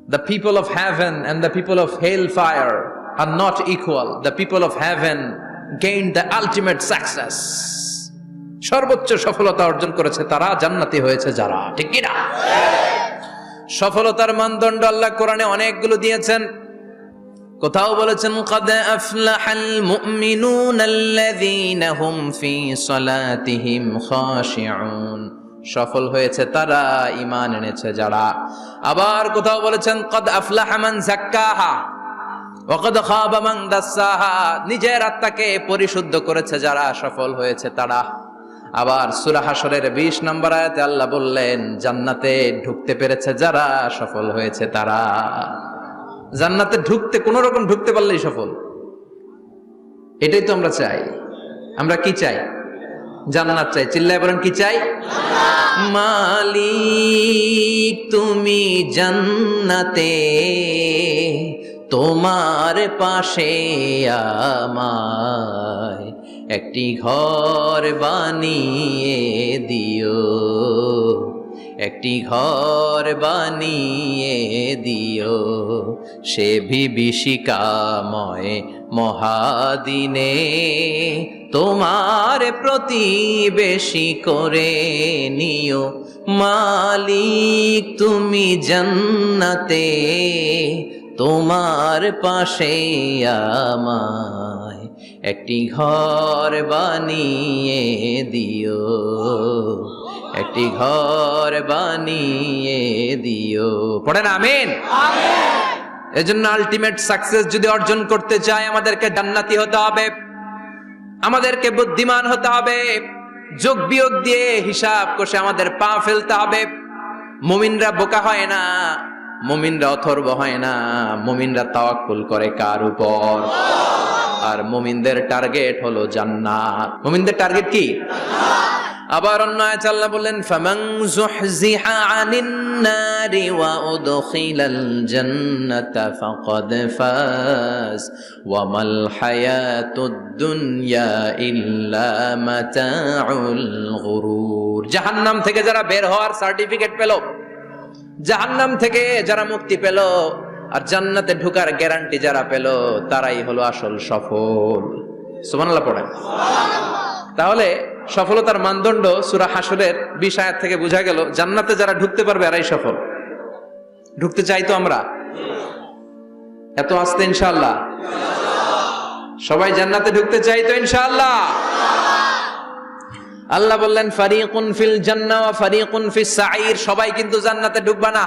The people of heaven and the people of hellfire are not equal. The people of heaven gained the ultimate success. সর্বোচ্চ সফলতা অর্জন করেছে তারা, জান্নাতি হয়েছে যারা। ঠিক কি না? সফলতার মানদণ্ড আল্লাহ কোরআনে অনেকগুলো দিয়েছেন। কোথাও বলেছেন قد أفلح المؤمنون الذين هم في صلاتهم خاشعون, সফল হয়েছে তারা, ঈমান এনেছে যারা। আবার কোথাও বলেছেন قد أفلح من زكاها وقد خاب من دساها, নিজের আত্মাকে পরিশুদ্ধ করেছে যারা, সফল হয়েছে তারা। আবার সূরা হাশরের 20 নম্বর আয়াতে আল্লাহ বললেন জান্নাতে ঢুকতে পেরেছে যারা, সফল হয়েছে তারা। জান্নাতে ঢুকতে, কোন রকম ঢুকতে পারলেই সফল। এটাই তো আমরা চাই। আমরা কি চাই? জান্নাত চাই। চিল্লায় বলেন কি চাই? মালিক তুমি জান্নাতে, তোমার পাশে আমায় একটি ঘর বানিয়ে দিও, একটি ঘর বানিয়ে দিও, সে বিভীষিকাময় মহাদিনে তোমার প্রতিবেশী করে নিও। মালিক তুমি জান্নাতে, তোমার পাশে আমায় একটি ঘর বানিয়ে দিও, একটি ঘর বানিয়ে দিও। পড়েন আমিন। এজন্য আলটিমেট সাকসেস যদি অর্জন করতে চাই আমাদেরকে জান্নাতি হতে হবে, আমাদেরকে বুদ্ধিমান হতে হবে, যোগ বিয়োগ দিয়ে হিসাব কষে আমাদের পা ফেলতে হবে। মুমিনরা বোকা হয় না, মুমিনরা অথর্ব হয় না, মুমিনরা তাওয়াক্কুল করে কার উপর? আর মুমিনদের টার্গেট হলো জান্নাত। মুমিনদের টার্গেট কি? আবার অন্য আয়াতে আল্লাহ বললেন ফামান যুহজিহা আনিন নারি ওয়া উদখিলাল জান্নাতা ফাকাদ ফাজ ওয়া মাল হায়াতুদ দুনিয়া ইল্লা মাতাউল গুরুর। জাহান্নাম থেকে যারা বের হওয়ার সার্টিফিকেট পেল, জাহান্নাম থেকে যারা মুক্তি পেল, আর জান্নাতে ঢোকার গ্যারান্টি যারা পেল, তারাই হলো আসল সফল। সুবহানাল্লাহ পড়েন। তাহলে সফলতার মানদণ্ড সূরা হাশরের 20 আয়াত থেকে বোঝা গেল জান্নাতে যারা ঢুকতে পারবে এরাই সফল। ঢুকতে চাই তো আমরা? এত আস্তে ইনশাআল্লাহ? সবাই জান্নাতে ঢুকতে চাই তো ইনশাআল্লাহ? আল্লাহ বললেন ফারিকুন ফিল জান্নাহ ওয়া ফারিকুন ফিস সাঈর, সবাই কিন্তু জান্নাতে ঢুকবে না,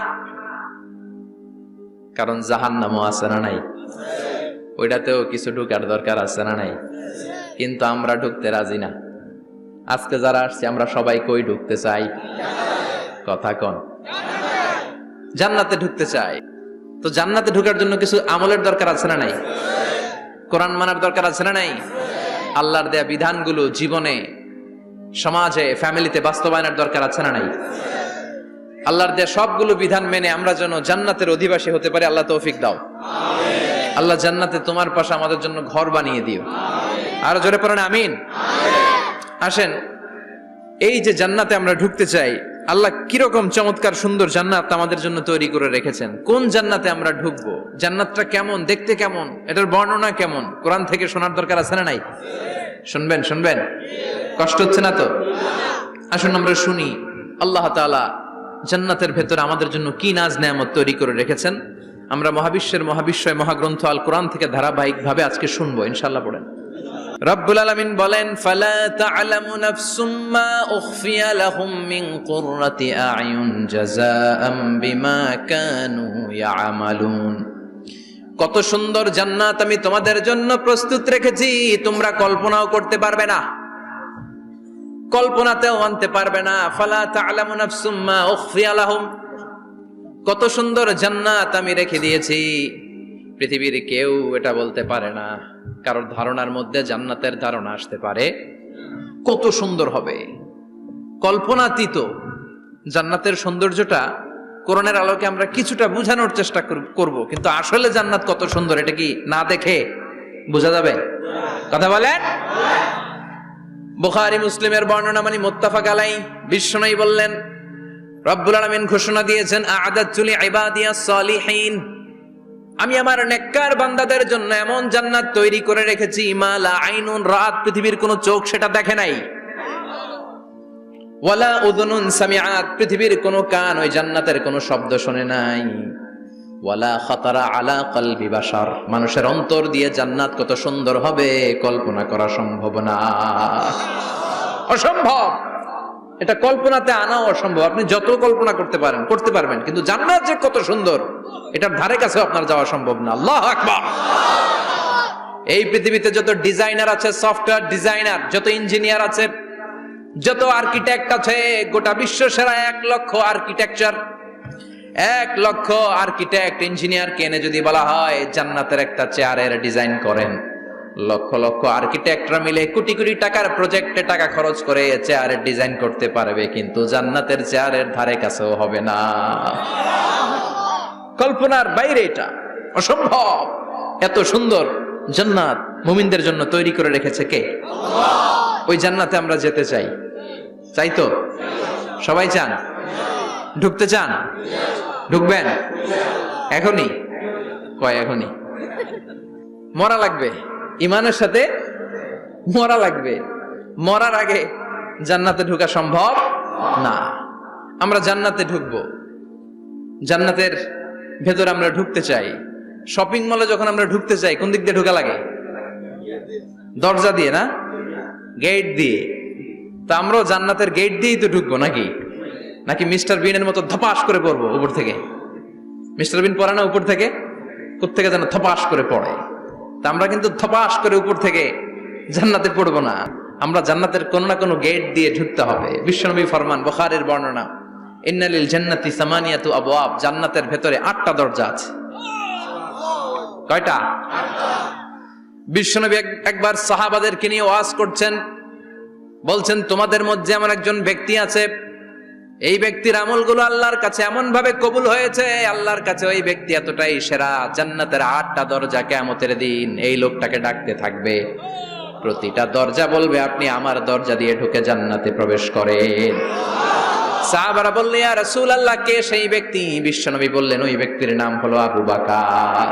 কারণ জাহান্নামও আছে না নাই? ওইটাতেও কিছু ঢুকার দরকার আছে না নাই? কিন্তু আমরা ঢুকতে রাজি না। আজকে যারা আসছে আমরা সবাই কই ঢুকতে চাই? কথা কোন? জান্নাতে ঢুকতে চাই। তো জান্নাতে ঢোকার জন্য কিছু আমলের দরকার আছে না নাই? কোরআন মানার দরকার আছে না নাই? আল্লাহর দেয়া বিধানগুলো জীবনে, সমাজে, ফ্যামিলিতে বাস্তবায়নের দরকার আছে না নাই? আল্লাহর দেয়া সবগুলো বিধান মেনে আমরা যেন জান্নাতের অধিবাসী হতে পারি, আল্লাহ তৌফিক দাও। আল্লাহ জান্নাতে তোমার পাশে আমাদের জন্য ঘর বানিয়ে দিও। আরো জোরে পড়েন আমিন। আসেন, এই যে জান্নাতে আমরা ঢুকতে চাই, আল্লাহ কিরকম চমৎকার সুন্দর জান্নাত আমাদের জন্য তৈরি করে রেখেছেন। কোন জান্নাতে আমরা ঢুকবো, জান্নাতটা কেমন, দেখতে কেমন, এটার বর্ণনা কেমন, কোরআন থেকে শোনার দরকার আছে না নাই? শুনবেন? শুনবেন? কষ্ট হচ্ছে না তো? আসুন আমরা শুনি আল্লাহ তাআলা জান্নাতের ভেতরে আমাদের জন্য কি নাজ নেয়ামত তৈরি করে রেখেছেন। আমরা মহাবিশ্বের মহাবিশ্বয় মহাগ্রন্থ আল কোরআন থেকে ধারাবাহিকভাবে আজকে শুনবো ইনশাআল্লাহ। পড়েন। রব্বুল আলামিন বলেন ফালা তা'লামু নাফসুম মা উখফিয়া লাহুম মিন কুররাতি আ'য়ুন জাযাআম বিমা কানু ইয়া'মালুন। কত সুন্দর জান্নাত আমি তোমাদের জন্য প্রস্তুত রেখেছি, তোমরা কল্পনাও করতে পারবে না, কল্পনাতেও আনতে পারবে না। ফালা তা'লামু নাফসুম মা উখফিয়া লাহুম, কত সুন্দর জান্নাত আমি রেখে দিয়েছি, পৃথিবীর কেউ এটা বলতে পারে না। কারোর ধারণার মধ্যে জান্নাতের ধারণা আসতে পারে কত সুন্দর হবে, কল্পনাতীত। জান্নাতের সৌন্দর্যটা কোরআনের আলোকে আমরা কিছুটা বোঝানোর চেষ্টা করব, কিন্তু আসলে জান্নাত কত সুন্দর এটা কি না দেখে বোঝা যাবে? কথা বলেন। বুখারী মুসলিমের বর্ণনা মানে মুত্তাফাক আলাইহি। বিশ্বনবী বললেন রব্বুল আলামিন ঘোষণা দিয়েছেন, আ'আদাতু লিইবাদিয়াস সালিহিন, আমি আমার নেককার বান্দাদের জন্য এমন জান্নাত তৈরি করে রেখেছি, মা লা আইনুন রাত, পৃথিবীর কোনো চোখ সেটা দেখে নাই, ওয়ালা উযুনুন সামিআত, পৃথিবীর কোনো কান ওই জান্নাতের কোনো শব্দ শুনে নাই, ওয়ালা খাতারা আলা কলবি বাশার, মানুষের অন্তর দিয়ে জান্নাত কত সুন্দর হবে কল্পনা করা সম্ভব না, অসম্ভব। এটা কল্পনাতে আনাও অসম্ভব। আপনি যত কল্পনা করতে পারবেন, কিন্তু জান্নাত যে কত সুন্দর এটার ধারে কাছে আপনার যাওয়া সম্ভব না। আল্লাহু আকবার। এই পৃথিবীতে যত ডিজাইনার আছে, সফটওয়্যার ডিজাইনার, যত ইঞ্জিনিয়ার আছে, যত আর্কিটেক্ট আছে, গোটা বিশ্ব সেরা 1 লক্ষ আর্কিটেকচার, 1 লক্ষ আর্কিটেক্ট ইঞ্জিনিয়ার কেনে যদি বলা হয় জান্নাতের একটা চেয়ারের ডিজাইন করেন, লক্ষ লক্ষ আর্কিটেক্টরা মিলে কোটি কোটি টাকার প্রজেক্টে টাকা খরচ করে চেয়ারের ডিজাইন করতে পারবে, কিন্তু জান্নাতের চেয়ারের ধারে কাছেও হবে না। কল্পনার বাইরে, এটা অসম্ভব। এত সুন্দর জান্নাত মুমিনদের জন্য তৈরি করে রেখেছে কে? আল্লাহ। ওই জান্নাতে আমরা যেতে চাই, চাই তো? সবাই চান? ঢুকতে চান? ঢুকবেন এখনই? কয় এখনই? মরা লাগবে, ইমানের সাথে মরা লাগবে। মরার আগে জান্নাতে ঢোকা সম্ভব না। আমরা জান্নাতে ঢুকবো, জান্নাতের ভেতর আমরা ঢুকতে চাই। শপিং মলে যখন আমরা ঢুকতে চাই, কোন দিক দিয়ে ঢোকা লাগে? দরজা দিয়ে না, গেট দিয়ে। তা আমরাও জান্নাতের গেট দিয়েই তো ঢুকবো নাকি? নাকি মিস্টার বিনের মতো ধপাস করে পড়বো উপর থেকে? মিস্টার বিন পড়ে না উপর থেকে? কোত্থেকে যেন ধপাস করে পড়ে। তা আমরা কিন্তু ধপাস করে উপর থেকে জান্নাতে পড়বো না, আমরা জান্নাতের কোন না কোনো গেট দিয়ে ঢুকতে হবে। বিশ্বনবী ফরমান, বুখারীর বর্ণনা, ইন্নালিল জান্নাতি সামানিয়াতু আবওয়াব, জান্নাতের ভেতরে 8টা দরজা আছে। কয়টা? বিশ্বনবী একবার সাহাবাদেরকে নিয়ে ওয়াজ করছেন, বলছেন তোমাদের মধ্যে এমন একজন ব্যক্তি আছে, এই ব্যক্তির আমলগুলো আল্লাহর কাছে এমন ভাবে কবুল হয়েছে, আল্লাহর কাছে ওই ব্যক্তি এতটাই সেরা, জান্নাতের 8টা দরজা কিয়ামতের দিন এই লোকটাকে ডাকতে থাকবে। প্রতিটা দরজা বলবে আপনি আমার দরজা দিয়ে ঢুকে জান্নাতে প্রবেশ করেন। সাহাবারা বললেন, ইয়া রাসূলুল্লাহ, কে সেই ব্যক্তি? বিশ্বনবী বললেন, ওই ব্যক্তির নাম হলো আবু বকর।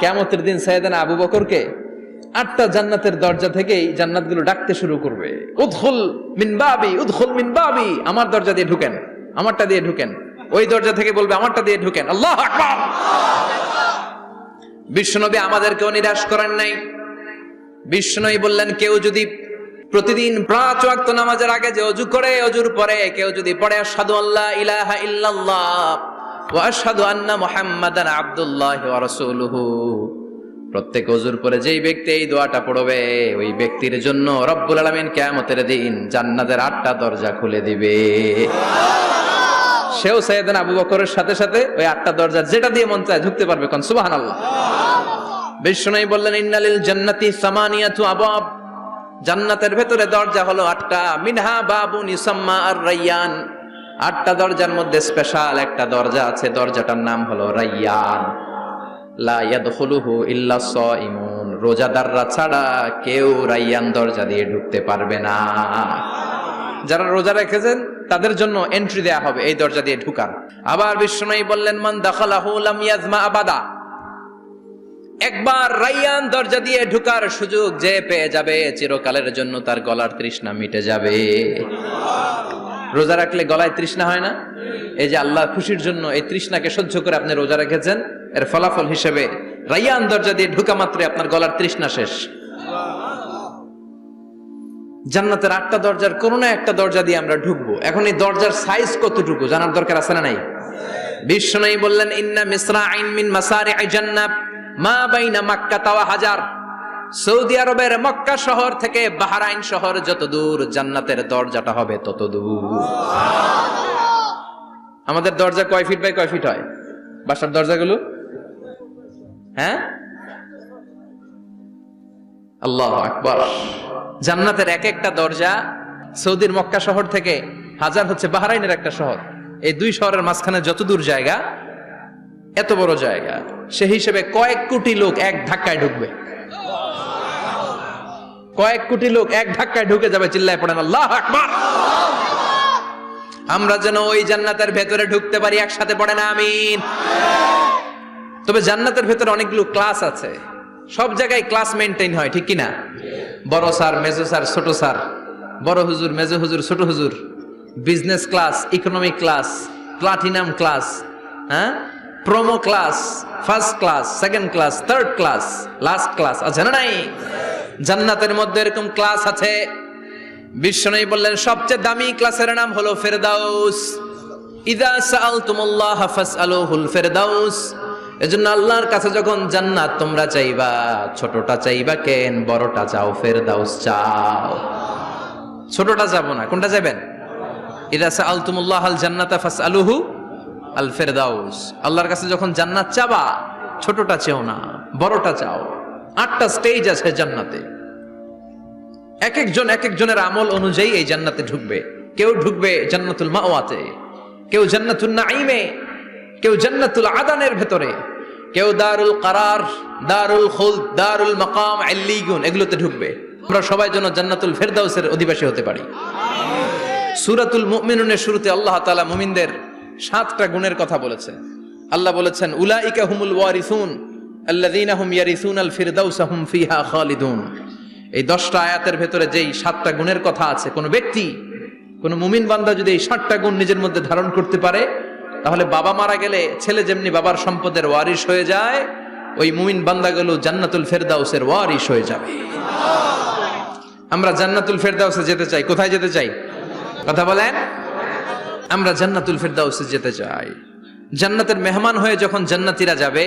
কিয়ামতের দিন সাইয়েদনা আবু বকরকে 8টা জান্নাতের দরজা থেকেই জান্নাতগুলো ডাকতে শুরু করবে, উদখুল মিন বাবি, উদখুল মিন বাবি, আমার দরজা দিয়ে ঢুকেন, আমারটা দিয়ে ঢুকেন। ওই দরজা থেকে বলবে আমারটা দিয়ে ঢুকেন। আল্লাহু আকবার। বিশ্বনবী আমাদেরকেও নিরাশ করেন নাই। বিশ্বনবী বললেন, কেউ যদি প্রতিদিন 5 ওয়াক্ত নামাজের আগে যে ওযু করে, ওযুর পরে কেউ যদি পড়ে আশহাদু আল্লা ইলাহা ইল্লাল্লাহ ওয়া আশহাদু আন্না মুহাম্মাদান আবদুল্লাহি ওয়া রাসূলুহু, প্রত্যেক ওযুর পরে যেই ব্যক্তি এই দোয়াটা পড়বে, ওই ব্যক্তির জন্য রব্বুল আলামিন কিয়ামতের দিন জান্নাতের 8টা দরজা খুলে দিবে। সেও সাইয়েদনা আবু বকরের সাথে সাথে ওই 8টা দরজা যেটা দিয়ে মন চায় ঢুকতে পারবে। কোন সুবহানাল্লাহ। বিশ্বনবী বললেন, ইন্নালিল জান্নাতি সামানিয়াতু আবওয়াব, জান্নাতের ভেতরে দরজা হলো 8টা, মিনহা বাবুন ইউসাম্মা আর-রায়্যান, 8টা দরজার মধ্যে স্পেশাল একটা দরজা আছে, দরজাটার নাম হলো রায়্যান। লা ইয়াদখুলুহু ইল্লা সাইমুন, রোজাদাররা ছাড়া কেউ রায়্যান দরজা দিয়ে ঢুকতে পারবে না। যারা রোজা রেখেছেন তাদের জন্য এন্ট্রি দেয়া হবে এই দরজা দিয়ে ঢুকার। আবার বিশ্বনবী বললেন, মান দাখালাহু লাম ইয়াজমা আবাদা, একবার রায়্যান দরজা দিয়ে ঢুকার সুযোগ যে পেয়ে যাবে, চিরকালের জন্য তার গলার তৃষ্ণা মিটে যাবে। রোজা রাখলে গলায় তৃষ্ণা হয় না? এই যে আল্লাহ খুশির জন্য এই তৃষ্ণাকে সহ্য করে আপনি রোজা রেখেছেন, এর ফলাফল হিসেবে রায়্যান দরজা দিয়ে ঢুকা মাত্রই আপনার গলার তৃষ্ণা শেষ। জান্নাতের 8টা দরজার কোন না একটা দরজা দিয়ে আমরা ঢুকবো। এখন এই দরজার সাইজ কতটুকু জানার দরকার আছে না নাই? বিশ্বনবী বললেন, ইন্না মিসরাইন মিন মাসারি'i জান্নাত মা বাইনা মাক্কা ওয়া হাজার, সৌদি আরবের মক্কা শহর থেকে বাহরাইন শহর যত দূর, জান্নাতের দরজাটা হবে তত দূর। আমাদের দরজা কয় ফিট বাই কয় ফিট হয় বাসার দরজাগুলো? হ্যাঁ, আল্লাহু আকবার। জান্নাতের এক একটা দরজা সৌদির মক্কা শহর থেকে হাজার হচ্ছে বাহরাইনের একটা শহর, এই 2 শহরের মাঝখানে যত দূর জায়গা, এত বড় জায়গা, সেই হিসেবে কয়েক কোটি লোক এক ধাক্কায় ঢুকবে। কয়েক কোটি লোক এক ধাক্কায় ঢুকে যাবে। চিল্লায় পড়েন আল্লাহু আকবার। আমরা যেন ওই জান্নাতের ভেতরে ঢুকতে পারি, একসাথে পড়ে না আমিন। তবে জান্নাতের ভেতরে অনেকগুলো ক্লাস আছে, সব জায়গায় ক্লাস মেনটেন হয়, ঠিক কিনা? বড় স্যার, মেজো স্যার, ছোট স্যার, বড় হুজুর, মেজো হুজুর, ছোট হুজুর, business class, economic class, platinum class, হ্যাঁ, promo class, first class, second class, third class, last class আছে না নাই? জান্নাতের মধ্যে এরকম ক্লাস আছে। বিশ্বনবী বললেন সবচেয়ে দামি ক্লাসের নাম হলো ফেরদাউস। ইযা সাআলতুমুল্লাহ ফাসআলুহুল ফেরদাউস। এজন্য আল্লাহর কাছে যখন জান্নাত তোমরা চাইবা, ছোটটা চাইবা কেন, বড়টা চাও, ফেরদাউস চাও। ছোটটা যাবো না, কোনটা যাবেন? ইযা সাআলতুমুল্লাহ আল জান্নাতা ফাসআলুহু আল ফেরদাউস। আল্লাহর কাছে যখন জান্নাত চাবা, ছোটটা চেও না, বড়টা চাও। 8টা স্টেজ আছে জান্নাতে, এক একজনের আমল অনুযায়ী এই জান্নাতে ঢুকবে। কেউ ঢুকবে জান্নাতুল মাওয়াতে, কেউ জান্নাতুল নাঈমে, কেউ জান্নাতুল আদানের ভেতরে, কেউ দারুল কারার, দারুল খুলদ, দারুল মাকাম, আল্লিগুন, এগুলোতে ঢুকবে। আমরা সবাই যেন জান্নাতুল ফেরদাউসের অধিবাসী হতে পারি। সূরাতুল মুমিনুনের শুরুতে আল্লাহ তাআলা মুমিনদের 7টা গুণের কথা বলেছে। আল্লাহ বলেছেন উলাইকা হুমুল ওয়ারিসুন আল্লাযীনা হুম ইয়ারিসুনাল ফিরদাউসা হুম ফিহা খালিদুন। এই 10টা আয়াতের ভেতরে যেই 7টা গুণের কথা আছে, কোন ব্যক্তি, কোন মুমিন বান্দা যদি এই 7টা গুণ নিজের মধ্যে ধারণ করতে পারে, তাহলে বাবা মারা গেলে ছেলে যেমনি বাবার সম্পদের ওয়ারিশ হয়ে যায়, ওই মুমিন বান্দাগুলো জান্নাতুল ফেরদাউসের ওয়ারিশ হয়ে যাবে। আমরা জান্নাতুল ফেরদাউসে যেতে চাই। কোথায় যেতে চাই? কথা বলেন। আমরা জান্নাতুল ফেরদাউসে যেতে চাই। জান্নাতের মেহমান হয়ে যখন জান্নাতীরা যাবে,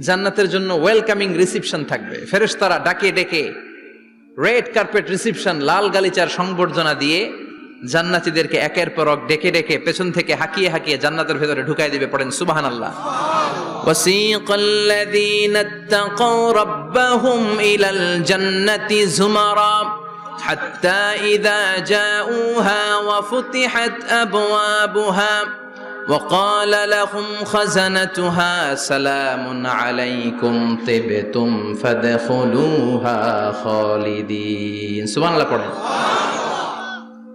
জান্নাতের জন্য ওয়েলকামিং রিসিপশন থাকবে। ফেরেশতারা ডাকে ডেকে রেড কার্পেট রিসিপশন, লাল গালিচার সংবর্ধনা দিয়ে জান্নাতীদেরকে একের পর এক ডেকে ডেকে পেছন থেকে হাঁকিয়ে হাঁকিয়ে জান্নাতের ভেতরে ঢুকাই দিবে। পড়েন সুবহানাল্লাহ। ওয়াসিকাল্লাযীনা ইত্তাকাউ রাব্বাহুম ইলাল জান্নাতি যুমারা হাত্তা ইযা জাউহা ওয়া ফুতিহাত আবওয়াবুহা وقال لهم خزنتها سلام عليكم طبتم فادخلوها خالدين। সুবহানাল্লাহ পড়েন।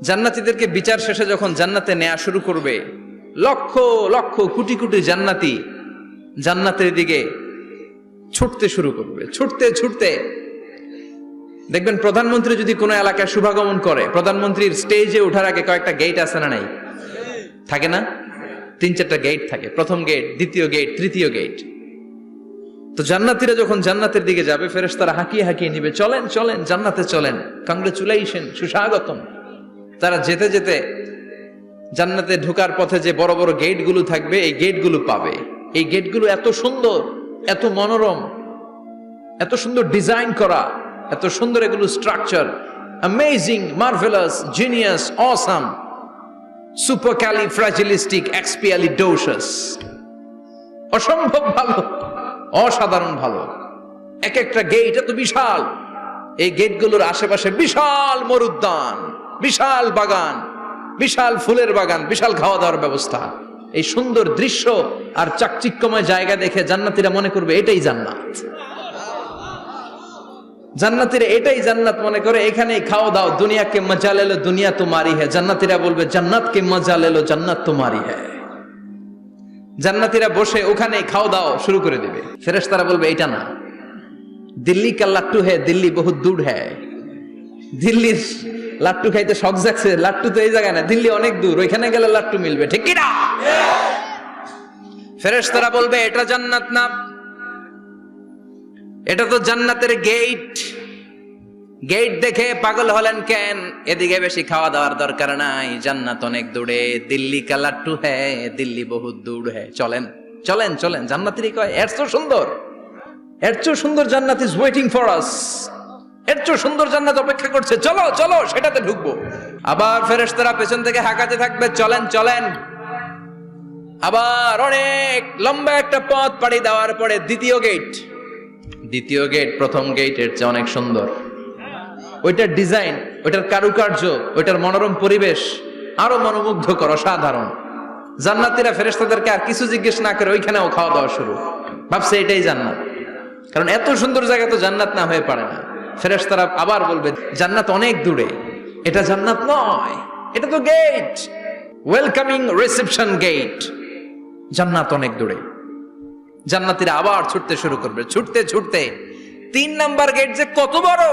জান্নাতীদেরকে বিচার শেষে যখন জান্নাতে নেওয়া শুরু করবে, লক্ষ লক্ষ কোটি কোটি জান্নাতি জান্নাতের দিকে ছুটতে শুরু করবে। ছুটতে ছুটতে দেখবেন প্রধানমন্ত্রী যদি কোনো এলাকায় শুভাগমন করে, প্রধানমন্ত্রীর স্টেজে ওঠার আগে কয়েকটা গেট আছে না নাই? থাকে না? 3-4টা গেট থাকে। প্রথম গেট, দ্বিতীয় গেট, তৃতীয় গেট। তো জান্নাতীরা যখন জান্নাতের দিকে যাবে, ফেরেশতারা হাঁকিয়ে হাঁকিয়ে নিবে, চলেন চলেন জান্নাতে চলেন, কংগ্রেচুলেশন, সুস্বাগতম। তারা যেতে যেতে জান্নাতে ঢোকার পথে যে বড় বড় গেটগুলো থাকবে, এই গেটগুলো পাবে। এই গেটগুলো এত সুন্দর, এত মনোরম, এত সুন্দর ডিজাইন করা, এত সুন্দর এগুলো structure, amazing, marvellous, genius, awesome, supercalifragilistic expialidocious, অসম্ভব ভালো, অসাধারণ ভালো। এক একটা গেট এত বিশাল। এই গেটগুলোর আশেপাশে বিশাল মরুদ্যান, বিশাল বাগান, বিশাল ফুলের বাগান, বিশাল খাওয়া দাওয়ার ব্যবস্থা। এই সুন্দর দৃশ্য আর চাকচিক্যময় জায়গা দেখে জান্নাতীরা মনে করবে এটাই জান্নাত। জান্নাতীরা এটাই জান্নাত মনে করে, এখানেই খাওয়া দাও। দুনিয়া কে মজা লে লো, দুনিয়া তোমারি হ্যায়। জান্নাতীরা বলবে জান্নাত কে মজা লে লো, জান্নাত তোমারি হ্যায়। জান্নাতীরা বসে ওখানেই খাওয়া দাও শুরু করে দিবে। ফেরেশতারা বলবে এটা না, দিল্লি কা লাট্টু হ্যায়, দিল্লি বহুত দূর হ্যায়। দিল্লির লাট্টু খাইতে শখ জাগছে, লাট্টু তো এই জায়গায় না, দিল্লি অনেক দূর, ওইখানে গেলে লাট্টু মিলবে, ঠিক কি না? ফেরেশতারা বলবে এটা জান্নাত না, এটা তো জান্নাতের গেট। গেট দেখে পাগল হলেন কেন? এদিকে বেশি খাওয়া দাওয়ার দরকার নাই, জান্নাত অনেক দূরে। দিল্লি কা লাট্টু হ্যায়, দিল্লি বহুত দূর হ্যায়। চলেন চলেন চলেন। জান্নাতেরই কয় এর চেয়ে সুন্দর, এর চেয়ে সুন্দর জান্নাত ইজ ওয়েটিং ফর আস। এর চেয়ে সুন্দর জান্নাত অপেক্ষা করছে, চলো চলো সেটাতে ঢুকবো। আবার ফেরেশতারা পেছন থেকে হাঁকাতে থাকবে, চলেন চলেন। আবার অনেক লম্বা একটা পথ পাড়ি দেওয়ার পরে দ্বিতীয় গেট। দ্বিতীয় গেট প্রথম গেটের চেয়ে অনেক সুন্দর। ওইটার ডিজাইন, ওইটার কারুকার্য, ওইটার মনোরম পরিবেশ আরো মনোমুগ্ধকর, অসাধারণ। জান্নাতীরা ফেরেশতাদেরকে আর কিছু জিজ্ঞেস না করে ওইখানেও খাওয়া দাওয়া শুরু। ভাবছে এটাই জান্নাত, কারণ এত সুন্দর জায়গা তো জান্নাত না হয়ে পারে না। ফেরেশতারা আবার বলবে জান্নাত অনেক দূরে, এটা জান্নাত নয়, এটা তো গেট। Welcoming reception gate. জান্নাত অনেক দূরে। জান্নাতীরা আবার ছুটতে শুরু করবে, ছুটতে ছুটতে 3 নাম্বার গেট যে কত বড়,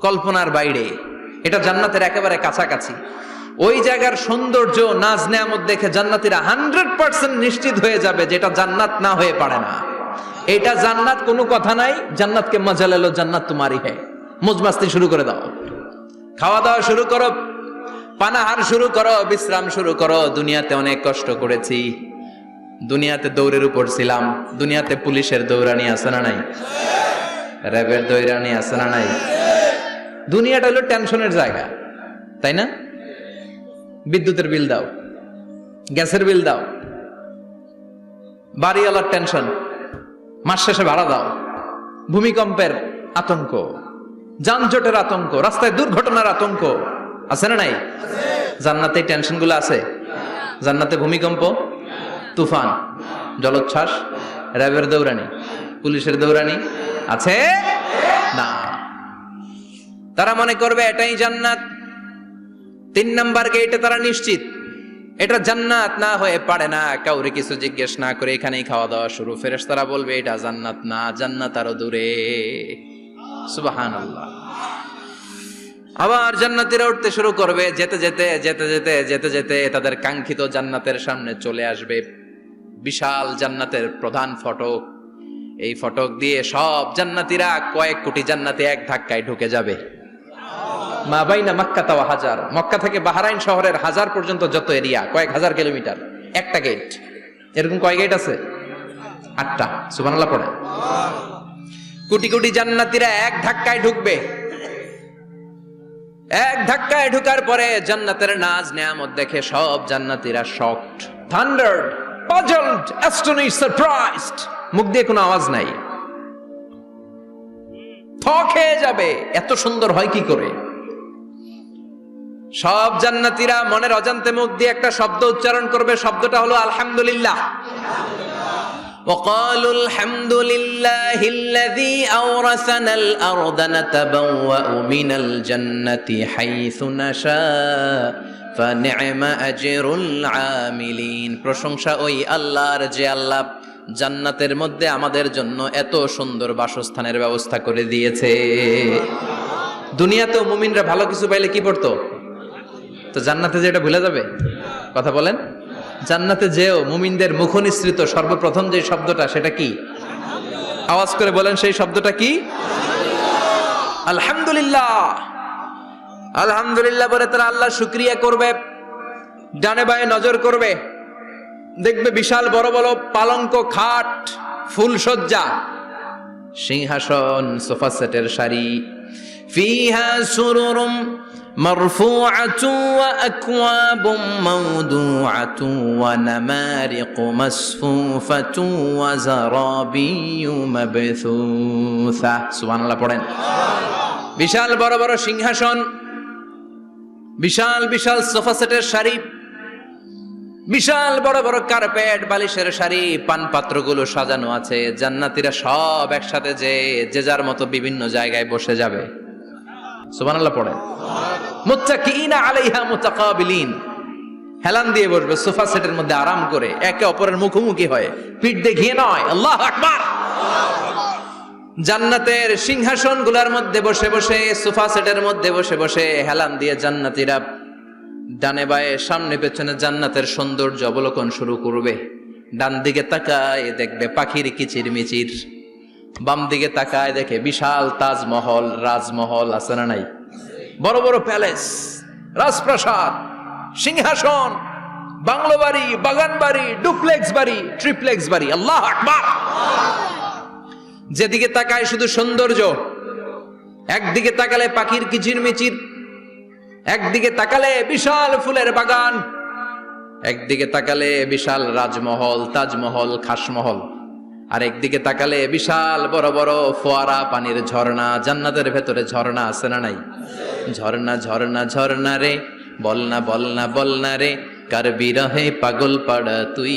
কল্পনার বাইরে। এটা জান্নাতের একেবারে কাছাকাছি। ওই জায়গার সৌন্দর্য, নাজ নেয়ামত দেখে জান্নাতীরা 100% নিশ্চিত হয়ে যাবে যে এটা জান্নাত না হয়ে পারে না। এটা জান্নাত, কোনো কথা নাই। জান্নাতকে মজা লেলো, জান্নাত তোমারই হ্যায়। মজমাস্তি শুরু করে দাও, খাওয়া দাওয়া শুরু করো, পানাহার শুরু করো, বিশ্রাম শুরু করো। দুনিয়াতে অনেক কষ্ট করেছি, দুনিয়াতে দৌড়ের উপর ছিলাম, দুনিয়াতে পুলিশের দৌড়ানি আছে না নাই, র্যাবের দৌড়ানি আছে না নাই। দুনিয়াটা হলো টেনশনের জায়গা, তাই না? বিদ্যুতের বিল দাও, গ্যাসের বিল দাও, বাড়িওয়ালার টেনশন, মাস শেষে ভাড়া দাও, ভূমিকম্পের আতঙ্ক, যানজটের আতঙ্ক, রাস্তায় দুর্ঘটনার আতঙ্ক আছে না নাই? জান্নাতে টেনশন গুলো আছে? জান্নাতে ভূমিকম্প, তুফান, জলোচ্ছ্বাস, র্যাবের দৌড়ানি, পুলিশের দৌড়ানি আছে না। তারা মনে করবে এটাই জান্নাত। 3 নাম্বার গেটে তারা নিশ্চিত এটা জান্নাত না হয়ে পারে না। কাউরে কিছু জিজ্ঞেস না করে এখানেই খাওয়া দাওয়া শুরু। ফেরেশতারা বলবে এটা জান্নাত না, জান্নাত আরো দূরে। সুবহানাল্লাহ। আবার জান্নাতীরা উঠতে শুরু করবে। যেতে যেতে যেতে যেতে যেতে যেতে তাদের কাঙ্ক্ষিত জান্নাতের সামনে চলে আসবে। বিশাল জান্নাতের প্রধান ফটক। এই ফটক দিয়ে সব জান্নাতীরা, কয়েক কোটি জান্নাতি এক ধাক্কায় ঢুকে যাবে। মা বাইনা মক্কা ওয়া হাজার, মক্কা থেকে বাহরাইন শহরের হাজার পর্যন্ত যত এরিয়া, কয়েক হাজার কিলোমিটার, একটা গেট। এরকম কয় গেট আছে? 8টা। সুবহানাল্লাহ পড়ে। কোটি কোটি জান্নাতীরা এক ধাক্কায় ঢুকবে। এক ধাক্কায় ঢুকার পরে জান্নাতের নাজ নেয়ামত দেখে সব জান্নাতীরা শকড, থান্ডার্ড, পাজলড, অ্যাস্টনিশড, সারপ্রাইজড। মুখ দিয়ে কোনো আওয়াজ নাই, থক হয়ে যাবে। এত সুন্দর হয় কি করে? সব জান্নাতীরা মনের অজান্তে মুখ দিয়ে একটা শব্দ উচ্চারণ করবে। শব্দটা হলো আলহামদুলিল্লাহ। وقالوا الحمد لله الذي أورثنا الأرض نتبوأ من الجنة حيث نشاء فنعم أجر العاملين। প্রশংসা ওই আল্লাহর যে আল্লাহ জান্নাতের মধ্যে আমাদের জন্য এত সুন্দর বাসস্থানের ব্যবস্থা করে দিয়েছে। দুনিয়াতেও মুমিনরা ভালো কিছু পাইলে কি পড়তো? তো জান্নাতে যে এটা ভুলে যাবে? কথা বলেন। জান্নাতে যেও মুমিনদের মুখ নিঃসৃত সর্বপ্রথম যে শব্দটা, সেটা কি? আওয়াজ করে বলেন, সেই শব্দটা কি? আলহামদুলিল্লাহ। আলহামদুলিল্লাহ বলে তারা আল্লাহ শুকরিয়া করবে। ডানে বায়ে নজর করবে, দেখবে বিশাল বড় বড় পালঙ্ক, খাট, ফুলসজ্জা, সিংহাসন, সোফা সেটের সারি। ফিহা সুরুরুম মারফুআতুন ওয়া আকওয়াবুম মাওদুআতুন ওয়া নামারিকু মাসফুফাতুন ওয়া যারাবিয়্যু মাবথুসা। সুবহানাল্লাহ পড়েন। বিশাল বড় বড় সিংহাসন, বিশাল বিশাল সোফা সেটের সারি, বিশাল বড় বড় কার্পেট, বালিশের সারি, পানপাত্রগুলো সাজানো আছে। জান্নাতীরা সব একসাথে যে যার মতো বিভিন্ন জায়গায় বসে যাবে। সুবহানাল্লাহ পড়ে। মুত্তাকিইনা আলাইহা মুতাকাবিলিন, হেলান দিয়ে বসবে সোফা সেটের মধ্যে আরাম করে, একে অপরের মুখোমুখি হয়ে, পিঠ দেখিয়ে নয়। আল্লাহু আকবার। জান্নাতের সিংহাসনগুলোর মধ্যে বসে বসে, সোফা সেটের মধ্যে বসে বসে হেলান দিয়ে জান্নাতীরা ডানে বায়ে সামনে পেছনে জান্নাতের সৌন্দর্য অবলোকন শুরু করবে। ডান দিকে তাকায় দেখবে পাখির কিচির মিচির, বাম দিকে তাকায় দেখে বিশাল তাজমহল, রাজমহল আছে না নাই? বড় বড় প্যালেস, রাজপ্রাসাদ, সিংহাসন, বাংলো বাড়ি, বাগান বাড়ি, ডুপ্লেক্স বাড়ি, ট্রিপ্লেক্স বাড়ি। আল্লাহু আকবার। যেদিকে তাকায় শুধু সৌন্দর্য। একদিকে তাকালে পাখির কিচির মিচির, একদিকে তাকালে বিশাল ফুলের বাগান, একদিকে তাকালে বিশাল রাজমহল, তাজমহল, খাসমহল, আর একদিকে তাকালে বিশাল বড় বড় ফোয়ারা, পানির ঝর্ণা। জান্নাতের ভেতরে ঝর্ণা আছে না নাই? ঝর্ণা ঝর্ণা ঝর্ণা রে, বলনা বলনা বলনা রে, কার বিরহে পাগল পাড়া তুই,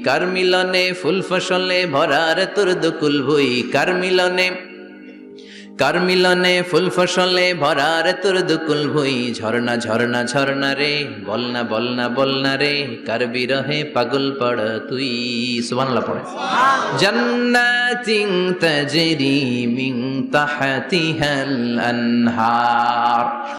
কার মিলনে ফুল ফসলে ভরার তোর দুকুল ভুই, কার মিলনে কার মিলনে ফুল ফসলে ভরা রে তোর দুকুল ভুই, ঝর্ণা ঝর্ণা ঝর্ণা রে, বলনা বলনা বলনা রে, কার বিরহে পাগল পড় তুই। সুবহানাল্লাহ পড়ে। জান্নাতিন তাজরি মিন তাহতিহাল আনহার।